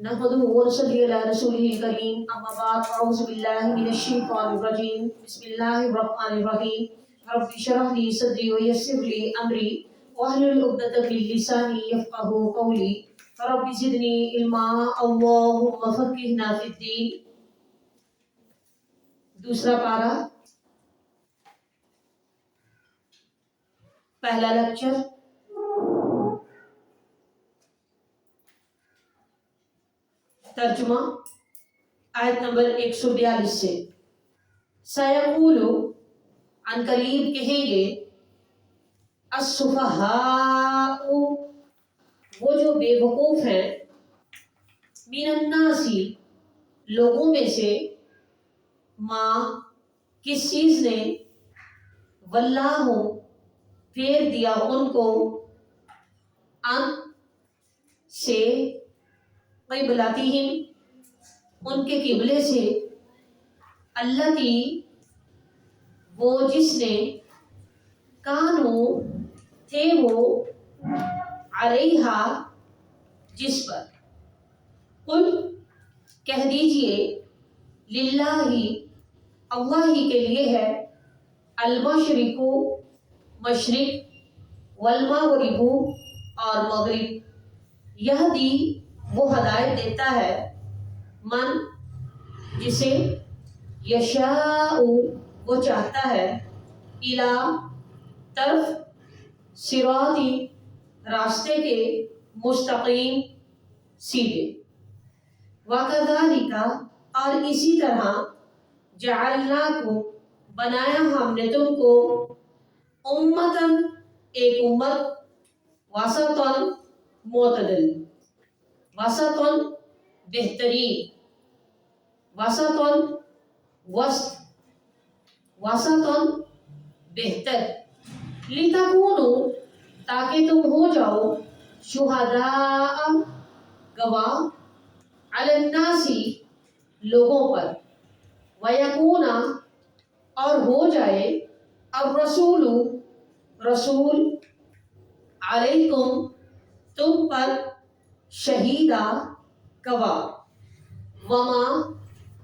نحمده ونصلي على رسوله الكريم اما بعد اعوذ بالله من الشيطان الرجيم بسم الله الرحمن الرحيم رب اشرح لي صدري ويسر لي امري واحلل عقدة من لساني يفقهوا قولي رب زدني علما اللهم فقهنا في الدين. دوسرا پارا، پہلا لیکچر، ترجمہ آیت نمبر 142 سے. سیقول، عن قریب کہیں گے، السفہاء، وہ جو بے وقوف ہیں، من الناسی، لوگوں میں سے، ما، کس چیز نے، واللہ، پھیر دیا ان کو، ان سے، قبلتہم، ان کے قبلے سے، التی، وہ جس نے، کانو، تھے وہ، علیہا، جس پر. قل، کہہ دیجئے، للہ، اللہ ہی کے لیے ہے، المشرق، مشرق، والمغرب، اور مغرب. یہدی، وہ ہدایت دیتا ہے، من، جسے، یشاء، وہ چاہتا ہے، الی، طرف، صراطی، راستے کے، مستقیم، سیدھے. وَكَذَلِكَ، اور اسی طرح، جعلناکم، بنایا ہم نے تم کو، امتاً، ایک امت، وسطاً، معتدل، وسطاً، بہترین، وسطاً، وسط، وسطاً، بہتر. لِتَكُونُوا، تاکہ تم ہو جاؤ، شہداء، گواہ، علی الناس، لوگوں پر، وَيَكُونَ، اور ہو جائے، الرسول، رسول، علیکم، تم پر، شہیدہ، گواہ. وما،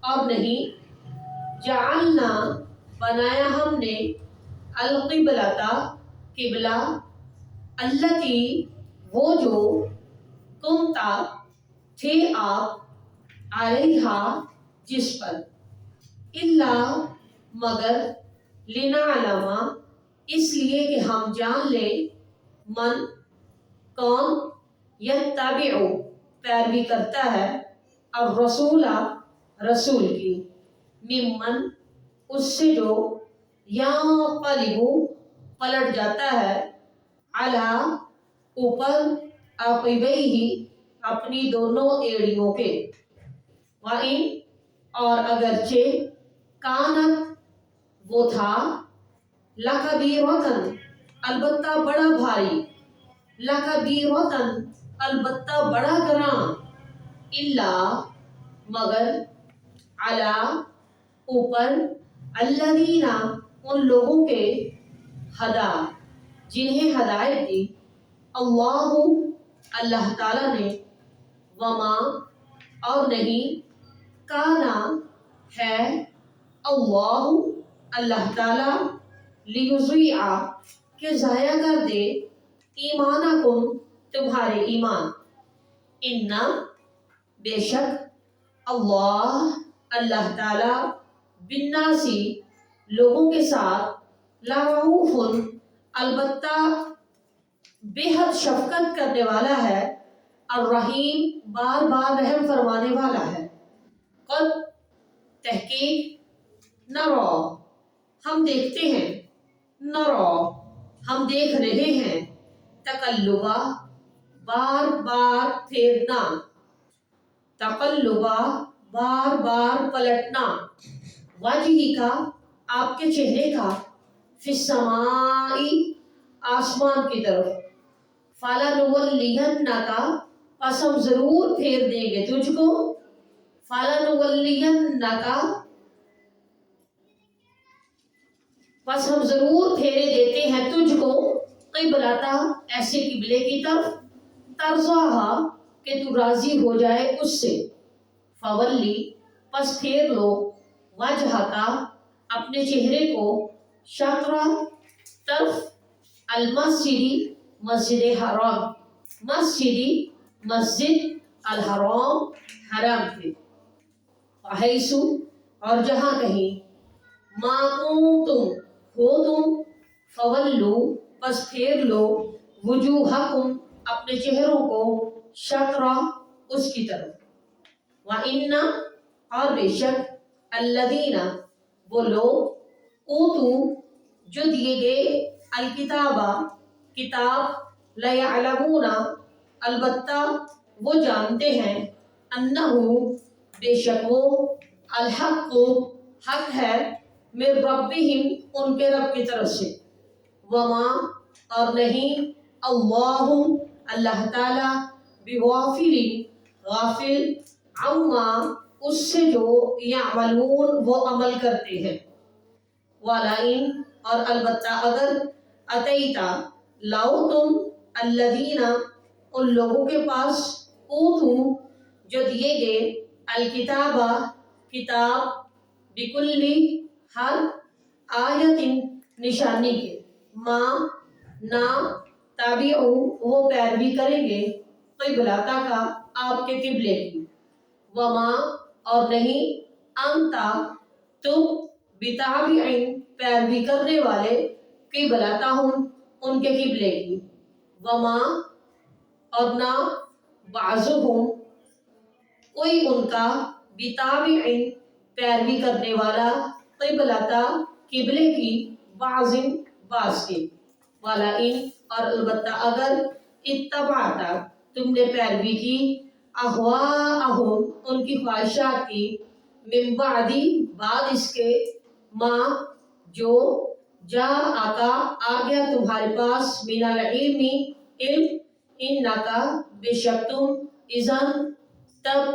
اور نہیں، جعلنا، بنایا ہم نے، القبلۃ، قبلہ، التی، وہ جو، کنتا، تھے آپ، علیہا، جس پر، الا، مگر، لنعلم، اس لیے کہ ہم جان لیں، من، کون، یتبع، پیروی کرتا ہے، الرسول، رسول کی، ممن، اس سے جو، ینقلب، پلٹ جاتا ہے، علی، اوپر، عقبیہ، اپنی دونوں ایڑیوں کے. وَإِنْ، اور اگرچہ، کانت، وہ تھا، لَکَبِیرَۃً، البتہ بڑا بھاری، لَکَبِیرَۃً، البتہ بڑا گراں، الا، مگر، علی، اوپر، الذین، ان لوگوں کے، ہدا، جنہیں ہدایت دی، اللہ، اللہ تعالیٰ نے، وما، اور نہیں، کانا، ہے، اللہ، اللہ تعالیٰ، لیضیع، کہ ضائع کر دے، ایمانکم، تمہارے ایمان. ان، بے شک، اللہ، اللہ تعالیٰ، بالناسی، لوگوں کے ساتھ، لرؤوف، البتہ بے حد شفقت کرنے والا ہے، الرحیم، بار بار رحم فرمانے والا ہے. قد، تحقیق، نرا، ہم دیکھتے ہیں، نرا، ہم دیکھ رہے ہیں، تقلبا، بار بار پھیرنا، تقلبا، بار بار پلٹنا، وجہ کا، آپ کے چہرے کا، فی السماء، آسمان کی طرف، فَلَنُوَلِّيَنَّكَ، پس ہم ضرور پھیر دیں گے تجھ کو، فَلَنُوَلِّيَنَّكَ، پس ہم ضرور پھیرے دیتے ہیں تجھ کو، قبلۃ، ایسے قبلے کی طرف، ترضاہا، کہ تو راضی ہو جائے اس سے، فولی پس پھیر لو، وجہ کا اپنے چہرے کو، شطر طرف، المسجدی مسجد حرام، مسجدی مسجد، الحرام حرام پہ، حیث اور جہاں کہیں، ما کنتم ہو تم، فولو پس پھیر لو، وجوہکم اپنے چہروں کو، شطر اس کی طرف، وَإِنَّ اور بے شک، الذین وہ لوگ، اوتو جو دیے گئے، الکتابہ کتاب، لیعلمون البتہ وہ جانتے ہیں، انہو بے شک وہ، الحق حق ہے، من ربہم ان کے رب کی طرف سے، وما اور نہیں، اللہ اللہ تعالی، بغافل غافل، عما اس سے جو، یعملون وہ عمل کرتے ہیں، وَلَئِن اور البتہ اگر، اتیتا لاؤ تم، الذین ان لوگوں کے پاس، اوتو جو دیے گئے، الکتابہ کتاب، بکلی ہر، آیت نشانی کے، ما نہ، تابعو وہ پیروی کریں گے، قبلتا کا آپ کے قبلے کی، وما اور نہیں، انتا تم، بتابعین پیروی کرنے والے، قبلتہم ان کے قبلے کی، وما اور نہ، بعضہم کوئی ان کا، بتابعین پیروی کرنے والا، قبلتا قبلے کی، بعض بعض کے، وَلَئِن اور البتہ اگر، اتبعتا تم نے پیروی کی، اہواءہم ان کی خواہشات کی، من بعدی بعد اس کے، ما جو، جا آتا آ گیا تمہارے پاس، من العلم علم، انکا بے شک تم، اذن تب،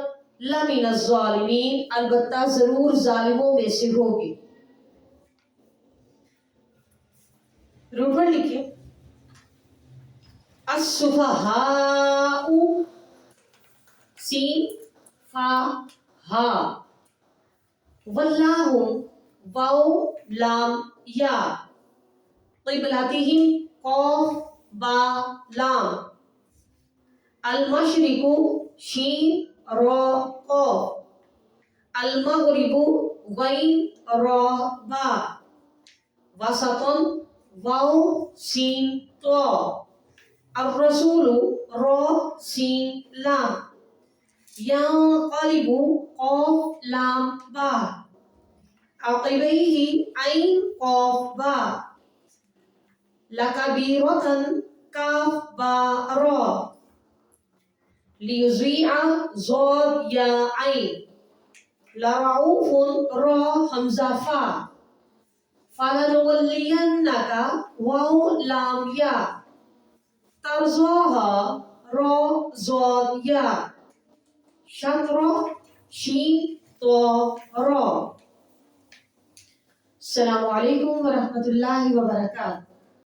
لمن الظالمین البتہ ضرور ظالموں میں سے ہوگی۔ روٹ ورڈ لکھیں، السفہاء، سین فا ہا، واللہ واو لام یا، قبلتہم قاف با لام، المشرق شین را قاف، المغرب غین را با، وسطن واو سین طا، الرسول را سین لام، ینقلب قاف لام با، عقبیہ عین قاف با، لکبیرۃ کاف با را، لیضیع ضاد یا عین، لرعوف را حمزہ فا، فلنولینک واو لام یا، ترضاہا را ضاد یا، شطر شین طا را۔ السلام علیکم ورحمۃ اللہ وبرکاتہ۔